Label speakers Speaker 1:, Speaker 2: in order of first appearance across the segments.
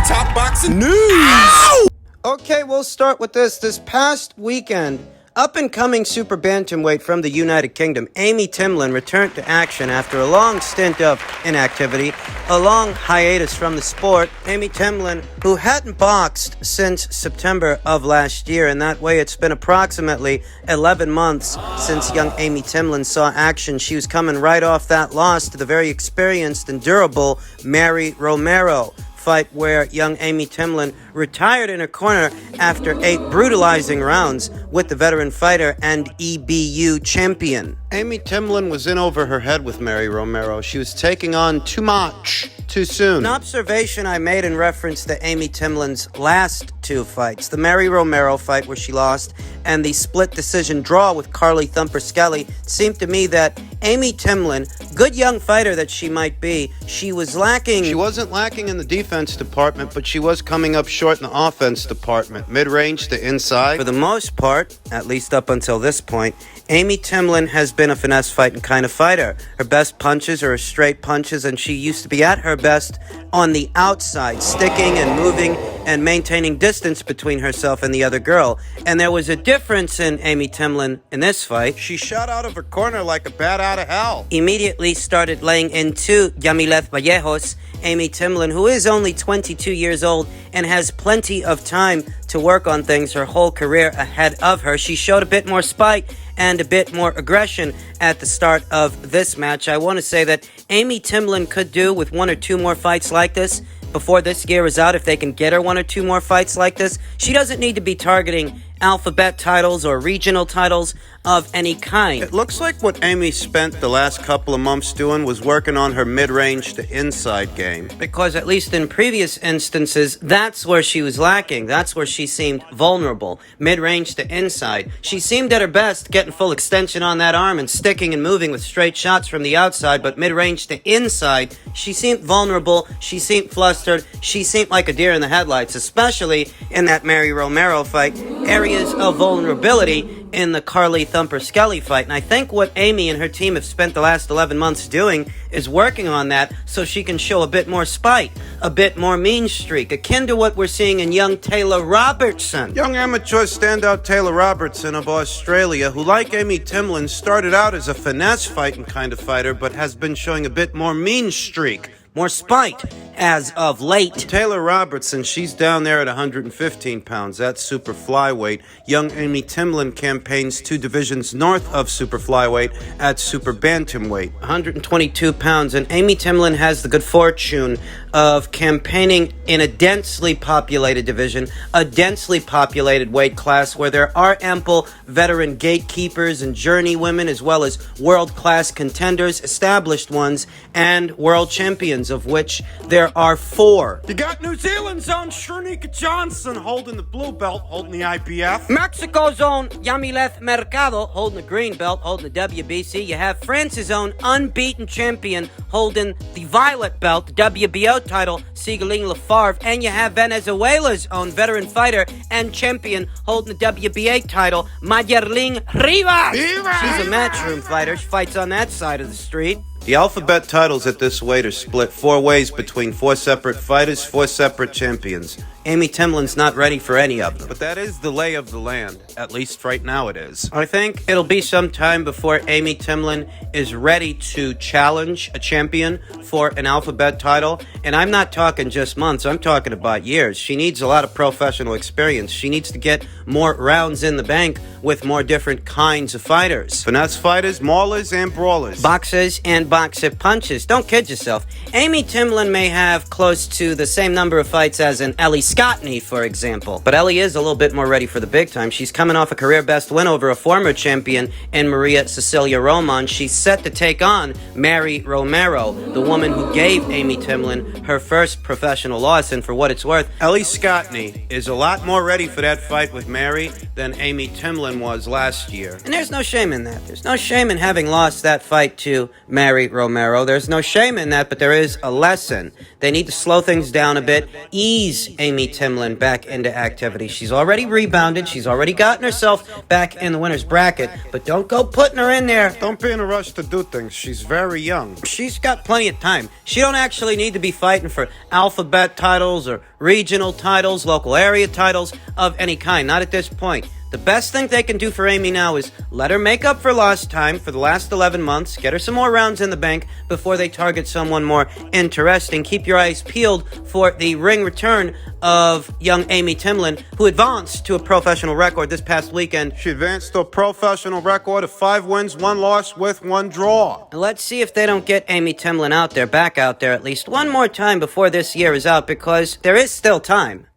Speaker 1: Top boxing news. Ow!
Speaker 2: Okay, we'll start with this. This past weekend, up-and-coming super bantamweight from the United Kingdom, Amy Timlin, returned to action after a long stint of inactivity, a long hiatus from the sport. Amy Timlin, who hadn't boxed since September of last year, and that way it's been approximately 11 months since young Amy Timlin saw action. She was coming right off that loss to the very experienced and durable Mary Romero. Fight where young Amy Timlin retired in her corner after 8 brutalizing rounds with the veteran fighter and EBU champion. Amy Timlin was in over her head with Mary Romero. She was taking on too much, too soon. An observation I made in reference to Amy Timlin's last 2 fights, the Mary Romero fight where she lost and the split decision draw with Carly Thumper Skelly, seemed to me that Amy Timlin, good young fighter that she might be, she was lacking. She wasn't lacking in the defense department, but she was coming up short in the offense department, mid-range to inside. For the most part, at least up until this point, Amy Timlin has been a finesse fighting kind of fighter. Her best punches are her straight punches, and she used to be at her best on the outside, sticking and moving and maintaining distance between herself and the other girl. And there was a difference in Amy Timlin in this fight. She shot out of her corner like a bat out of hell. Immediately started laying into Yamileth Vallejos, Amy Timlin, who is only 22 years old and has plenty of time to work on things, her whole career ahead of her. She showed a bit more spite and a bit more aggression at the start of this match. I want to say that Amy Timlin could do with 1 or 2 more fights like this before this year is out. If they can get her 1 or 2 more fights like this, she doesn't need to be targeting alphabet titles or regional titles of any kind. It looks like what Amy spent the last couple of months doing was working on her mid-range to inside game. Because at least in previous instances, that's where she was lacking. That's where she seemed vulnerable. Mid-range to inside. She seemed at her best getting full extension on that arm and sticking and moving with straight shots from the outside, but mid-range to inside, she seemed vulnerable, she seemed flustered, she seemed like a deer in the headlights, especially in that Mary Romero fight. Areas of vulnerability in the Carly Thumper Skelly fight. And I think what Amy and her team have spent the last 11 months doing is working on that so she can show a bit more spite, a bit more mean streak, akin to what we're seeing in young Taylor Robertson. Young amateur standout Taylor Robertson of Australia, who like Amy Timlin started out as a finesse fighting kind of fighter, but has been showing a bit more mean streak, more spite as of late. Taylor Robertson, she's down there at 115 pounds. That's super flyweight. Young Amy Timlin campaigns 2 divisions north of super flyweight at super bantamweight, 122 pounds. And Amy Timlin has the good fortune of campaigning in a densely populated division, a densely populated weight class where there are ample veteran gatekeepers and journeywomen, as well as world-class contenders, established ones, and world champions, of which there are 4. You got New Zealand's own Shernika Johnson holding the blue belt, holding the IBF. Mexico's own Yamileth Mercado holding the green belt, holding the WBC. You have France's own unbeaten champion holding the violet belt, the WBO title, Sigaling Lafarve. And you have Venezuela's own veteran fighter and champion holding the WBA title, Mayerling Rivas. She's a matchroom fighter. She fights on that side of the street. The alphabet titles at this weight are split 4 ways between 4 separate fighters, 4 separate champions. Amy Timlin's not ready for any of them. But that is the lay of the land. At least right now it is. I think it'll be some time before Amy Timlin is ready to challenge a champion for an alphabet title. And I'm not talking just months. I'm talking about years. She needs a lot of professional experience. She needs to get more rounds in the bank with more different kinds of fighters. Finesse fighters, maulers, and brawlers. Boxers and boxer punches. Don't kid yourself. Amy Timlin may have close to the same number of fights as an Ellie Scottney, for example. But Ellie is a little bit more ready for the big time. She's coming off a career best win over a former champion in Maria Cecilia Roman. She's set to take on Mary Romero, the woman who gave Amy Timlin her first professional loss. And for what it's worth, Ellie Scottney is a lot more ready for that fight with Mary than Amy Timlin was last year. And there's no shame in that. There's no shame in having lost that fight to Mary Rory Romero. There's no shame in that, but there is a lesson. They need to slow things down a bit, ease Amy Timlin back into activity. She's already rebounded. She's already gotten herself back in the winner's bracket, but don't go putting her in there.
Speaker 1: Don't be in a rush to do things. She's very young.
Speaker 2: She's got plenty of time. She don't actually need to be fighting for alphabet titles or regional titles, local area titles of any kind. Not at this point. The best thing they can do for Amy now is let her make up for lost time for the last 11 months, get her some more rounds in the bank before they target someone more interesting. Keep your eyes peeled for the ring return of young Amy Timlin, who advanced to a professional record this past weekend.
Speaker 1: She advanced to a professional record of 5 wins, 1 loss with 1 draw.
Speaker 2: And let's see if they don't get Amy Timlin back out there at least one more time before this year is out, because there is still time.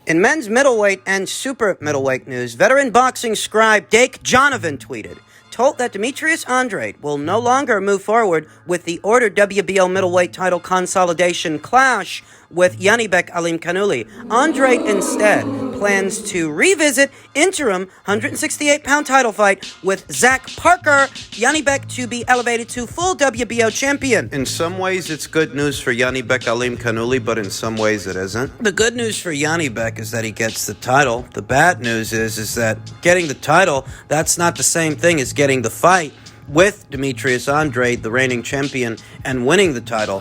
Speaker 2: In men's middleweight and super middleweight news, veteran boxing scribe Dake Jonovan tweeted, told that Demetrius Andrade will no longer move forward with the ordered WBO middleweight title consolidation clash with Yanibek Alimkhanuly. Andrade instead plans to revisit interim 168-pound title fight with Zach Parker, Yanibek to be elevated to full WBO champion.
Speaker 1: In some ways, it's good news for Yanibek Alimkhanuly, but in some ways it isn't.
Speaker 2: The good news for Yanibek is that he gets the title. The bad news is that getting the title, that's not the same thing as getting the fight with Demetrius Andrade, the reigning champion, and winning the title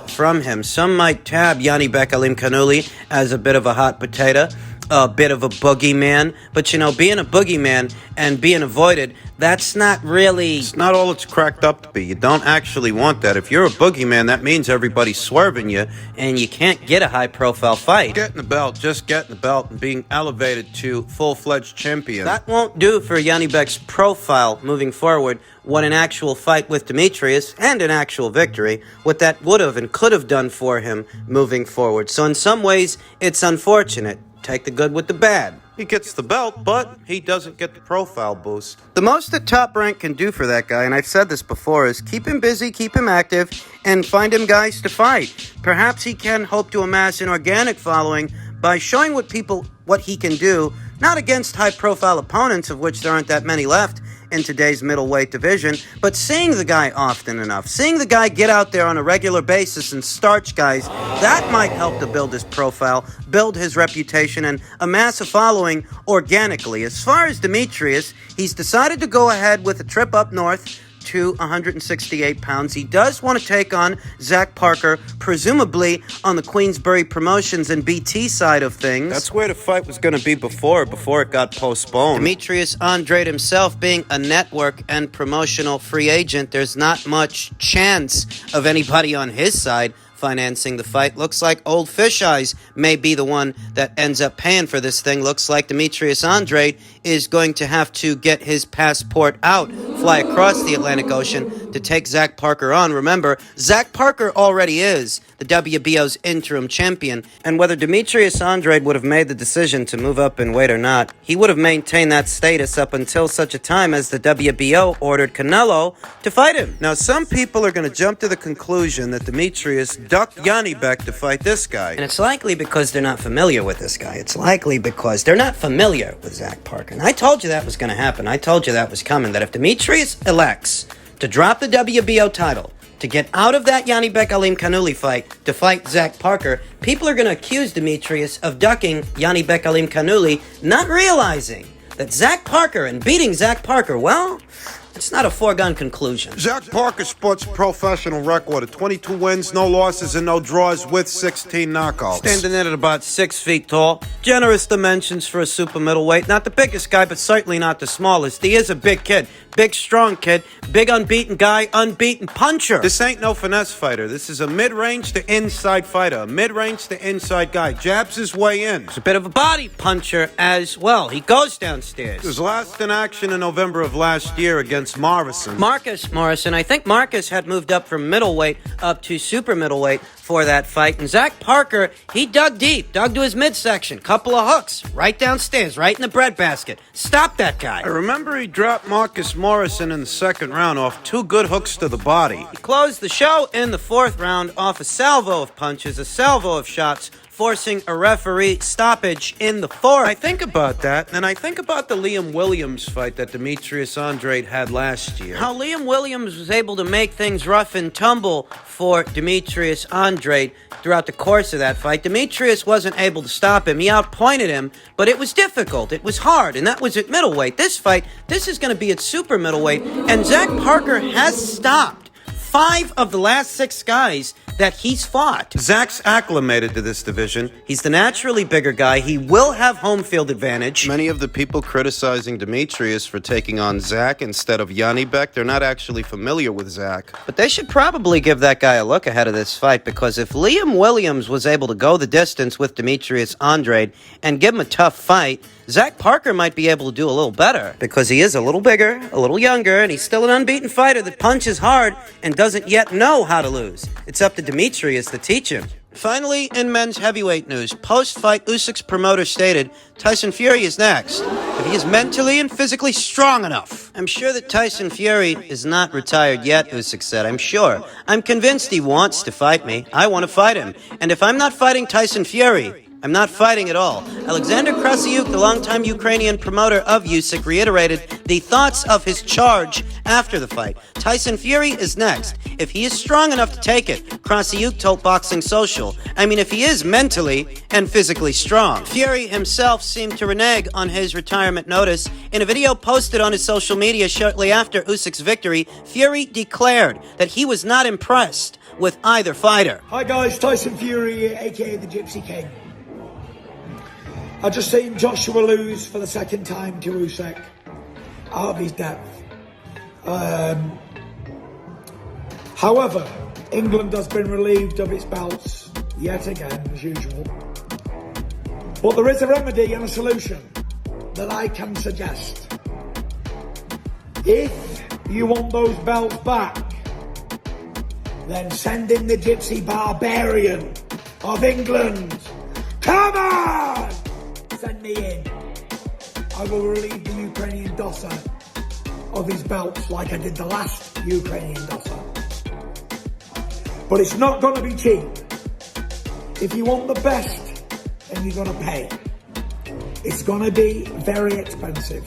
Speaker 2: from him. Some might tab Yanibek Alimkhanuly as a bit of a hot potato, a bit of a boogeyman, but being a boogeyman and being avoided, that's not really...
Speaker 1: It's not all it's cracked up to be. You don't actually want that. If you're a boogeyman, that means everybody's swerving you,
Speaker 2: and you can't get a high-profile fight.
Speaker 1: Getting the belt, just getting the belt and being elevated to full-fledged champion.
Speaker 2: That won't do for Yanibek's profile moving forward. What an actual fight with Demetrius and an actual victory, what that would have and could have done for him moving forward. So in some ways, it's unfortunate. Take the good with the bad.
Speaker 1: He gets the belt, but he doesn't get the profile boost.
Speaker 2: The most that Top Rank can do for that guy, and I've said this before, is keep him busy, keep him active, and find him guys to fight. Perhaps he can hope to amass an organic following by showing what he can do, not against high-profile opponents, of which there aren't that many left in today's middleweight division, but seeing the guy often enough, seeing the guy get out there on a regular basis and starch guys, that might help to build his profile, build his reputation, and amass a following organically. As far as Demetrius, he's decided to go ahead with a trip up north to 168 pounds. He does want to take on Zach Parker, presumably on the Queensbury Promotions and BT side of things.
Speaker 1: That's where the fight was going to be before it got postponed.
Speaker 2: Demetrius Andrade himself being a network and promotional free agent, there's not much chance of anybody on his side financing the fight. Looks like Old Fish Eyes may be the one that ends up paying for this thing. Looks like Demetrius Andrade is going to have to get his passport out, fly across the Atlantic Ocean to take Zach Parker on. Remember, Zach Parker already is the WBO's interim champion, and whether Demetrius Andrade would have made the decision to move up in weight or not, he would have maintained that status up until such a time as the WBO ordered Canelo to fight him.
Speaker 1: Now, some people are going to jump to the conclusion that Demetrius ducked Yanibek to fight this guy.
Speaker 2: And it's likely because they're not familiar with this guy. It's likely because they're not familiar with Zach Parker. And I told you that was going to happen. I told you that was coming, that if Demetrius elects to drop the WBO title, to get out of that Yanibek Alimkhanuly fight, to fight Zach Parker, people are going to accuse Demetrius of ducking Yanibek Alimkhanuly, not realizing that Zach Parker and beating Zach Parker, well, it's not a foregone conclusion.
Speaker 1: Zach Parker sports a professional record of 22 wins, no losses, and no draws with 16 knockouts.
Speaker 2: Standing in at about 6 feet tall. Generous dimensions for a super middleweight. Not the biggest guy, but certainly not the smallest. He is a big kid. Big, strong kid. Big, unbeaten guy. Unbeaten puncher.
Speaker 1: This ain't no finesse fighter. This is a mid-range to inside fighter. A mid-range to inside guy. Jabs his way in.
Speaker 2: He's a bit of a body puncher as well. He goes downstairs.
Speaker 1: He was last in action in November of last year against Marcus
Speaker 2: Morrison. I think Marcus had moved up from middleweight up to super middleweight for that fight. And Zach Parker, he dug deep, dug to his midsection. Couple of hooks right downstairs, right in the breadbasket. Stop that guy.
Speaker 1: I remember he dropped Marcus Morrison in the second round off 2 good hooks to the body.
Speaker 2: He closed the show in the 4th round off a salvo of punches, a salvo of shots forcing a referee stoppage in the fourth.
Speaker 1: I think about that, and I think about the Liam Williams fight that Demetrius Andrade had last year.
Speaker 2: How Liam Williams was able to make things rough and tumble for Demetrius Andrade throughout the course of that fight. Demetrius wasn't able to stop him. He outpointed him, but it was difficult. It was hard, and that was at middleweight. This fight, this is going to be at super middleweight, and Zach Parker has stopped 5 of the last 6 guys that he's fought.
Speaker 1: Zach's acclimated to this division.
Speaker 2: He's the naturally bigger guy. He will have home field advantage.
Speaker 1: Many of the people criticizing Demetrius for taking on Zach instead of Janibek, they're not actually familiar with Zach.
Speaker 2: But they should probably give that guy a look ahead of this fight, because if Liam Williams was able to go the distance with Demetrius Andrade and give him a tough fight, Zach Parker might be able to do a little better, because he is a little bigger, a little younger, and he's still an unbeaten fighter that punches hard and doesn't yet know how to lose. It's up to Demetrius to teach him. Finally, in men's heavyweight news, post-fight Usyk's promoter stated Tyson Fury is next, if he is mentally and physically strong enough. I'm sure that Tyson Fury is not retired yet, Usyk said. I'm sure. I'm convinced he wants to fight me. I want to fight him. And if I'm not fighting Tyson Fury, I'm not fighting at all. Alexander Krasiuk, the longtime Ukrainian promoter of Usyk, reiterated the thoughts of his charge after the fight. Tyson Fury is next. If he is strong enough to take it, Krasiuk told Boxing Social. I mean, if he is mentally and physically strong. Fury himself seemed to renege on his retirement notice. In a video posted on his social media shortly after Usyk's victory, Fury declared that he was not impressed with either fighter.
Speaker 3: Hi guys, Tyson Fury, aka the Gypsy King. I just seen Joshua lose for the second time to Usyk out of his depth. However, England has been relieved of its belts yet again, as usual. But there is a remedy and a solution that I can suggest. If you want those belts back, then send in the Gypsy Barbarian of England. Come on! Send me in. I will relieve the Ukrainian Dosser of his belts like I did the last Ukrainian Dosser. But it's not going to be cheap. If you want the best, then you're going to pay. It's going to be very expensive.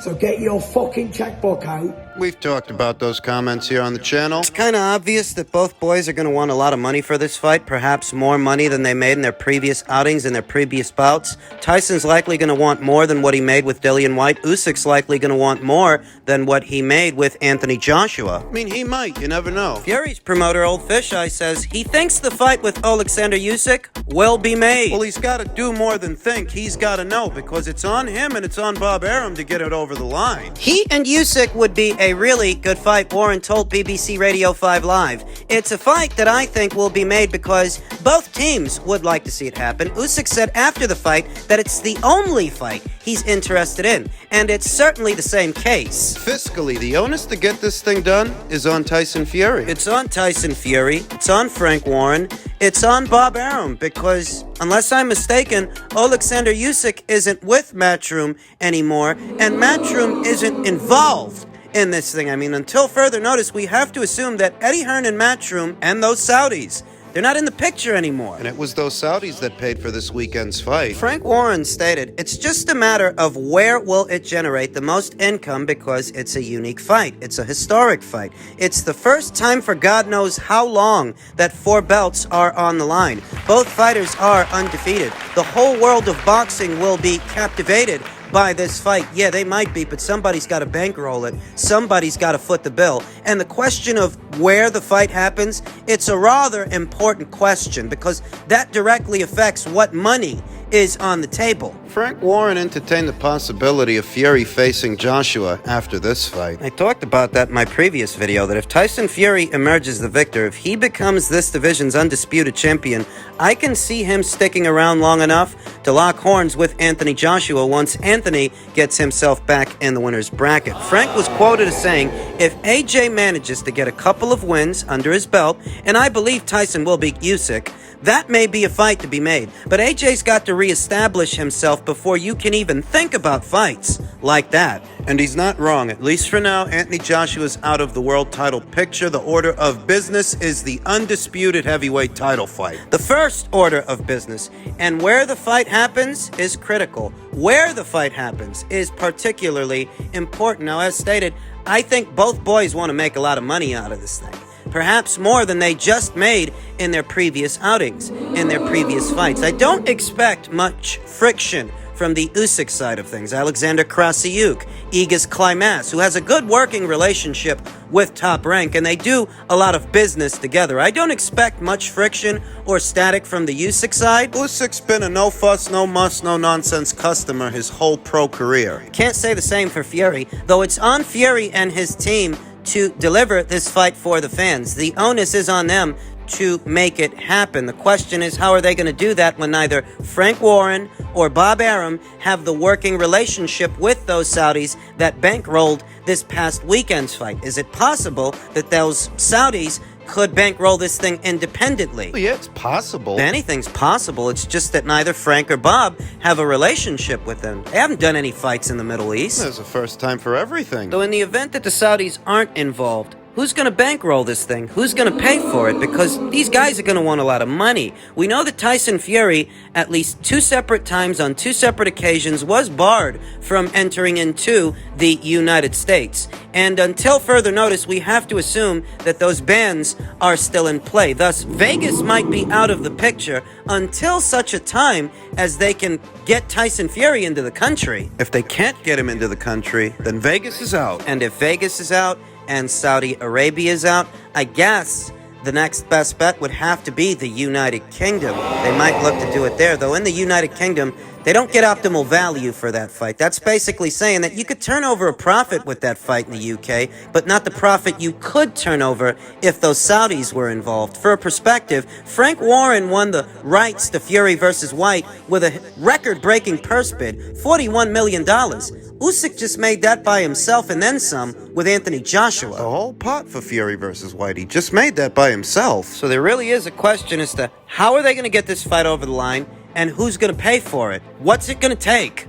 Speaker 3: So get your fucking checkbook out.
Speaker 1: We've talked about those comments here on the channel.
Speaker 2: It's kind of obvious that both boys are going to want a lot of money for this fight, perhaps more money than they made in their previous outings and their previous bouts. Tyson's likely going to want more than what he made with Dillian White. Usyk's likely going to want more than what he made with Anthony Joshua.
Speaker 1: I mean, he might. You never know.
Speaker 2: Fury's promoter, Old Fisheye, says he thinks the fight with Alexander Usyk will be made.
Speaker 1: Well, he's got to do more than think. He's got to know, because it's on him and it's on Bob Arum to get it over the line.
Speaker 2: He and Usyk would be a really good fight, Warren told BBC Radio 5 Live. It's a fight that I think will be made because both teams would like to see it happen. Usyk said after the fight that it's the only fight he's interested in, and it's certainly the same case.
Speaker 1: Fiscally, the onus to get this thing done is on Tyson Fury.
Speaker 2: It's on Tyson Fury, it's on Frank Warren, it's on Bob Arum, because unless I'm mistaken, Alexander Usyk isn't with Matchroom anymore, and Matchroom isn't involved in this thing. I mean, until further notice, we have to assume that Eddie Hearn and Matchroom and those Saudis, they're not in the picture anymore.
Speaker 1: And it was those Saudis that paid for this weekend's fight.
Speaker 2: Frank Warren stated, it's just a matter of where will it generate the most income, because it's a unique fight. It's a historic fight. It's the first time for God knows how long that 4 belts are on the line. Both fighters are undefeated. The whole world of boxing will be captivated by this fight. Yeah, they might be, but somebody's got to bankroll it. Somebody's got to foot the bill. And the question of where the fight happens, it's a rather important question, because that directly affects what money is on the table.
Speaker 1: Frank Warren entertained the possibility of Fury facing Joshua after this fight.
Speaker 2: I talked about that in my previous video, that if Tyson Fury emerges the victor, if he becomes this division's undisputed champion, I can see him sticking around long enough to lock horns with Anthony Joshua once Anthony gets himself back in the winner's bracket. Frank was quoted as saying, if AJ manages to get a couple of wins under his belt, and I believe Tyson will beat Usyk, that may be a fight to be made. But AJ's got to reestablish himself before you can even think about fights like that.
Speaker 1: And he's not wrong. At least for now, Anthony Joshua's out of the world title picture. The order of business is the undisputed heavyweight title fight.
Speaker 2: The first order of business, and where the fight happens is critical. Where the fight happens is particularly important. Now, as stated, I think both boys want to make a lot of money out of this thing. Perhaps more than they just made in their previous outings, in their previous fights. I don't expect much friction from the Usyk side of things. Alexander Krassyuk, Igis Klimas, who has a good working relationship with Top Rank, and they do a lot of business together. I don't expect much friction or static from the Usyk side.
Speaker 1: Usyk's been a no fuss, no muss, no nonsense customer his whole pro career.
Speaker 2: Can't say the same for Fury, though it's on Fury and his team to deliver this fight for the fans. The onus is on them to make it happen. The question is, how are they going to do that when neither Frank Warren or Bob Arum have the working relationship with those Saudis that bankrolled this past weekend's fight? Is it possible that those Saudis could bankroll this thing independently?
Speaker 1: Well, yeah, it's possible.
Speaker 2: Anything's possible. It's just that neither Frank or Bob have a relationship with them. They haven't done any fights in the Middle East.
Speaker 1: There's a first time for everything.
Speaker 2: So in the event that the Saudis aren't involved, who's going to bankroll this thing? Who's going to pay for it? Because these guys are going to want a lot of money. We know that Tyson Fury, at least 2 separate times on 2 separate occasions, was barred from entering into the United States. And until further notice, we have to assume that those bans are still in play. Thus, Vegas might be out of the picture until such a time as they can get Tyson Fury into the country.
Speaker 1: If they can't get him into the country, then Vegas is out.
Speaker 2: And if Vegas is out, and Saudi Arabia is out, I guess the next best bet would have to be the United Kingdom. They might look to do it there, though in the United Kingdom, they don't get optimal value for that fight. That's basically saying that you could turn over a profit with that fight in the UK, but not the profit you could turn over if those Saudis were involved. For a perspective, Frank Warren won the rights to Fury versus White with a record-breaking purse bid, $41 million. Usyk just made that by himself and then some with Anthony Joshua.
Speaker 1: The whole pot for Fury versus White. He just made that by himself.
Speaker 2: So there really is a question as to how are they going to get this fight over the line and who's going to pay for it? What's it going to take?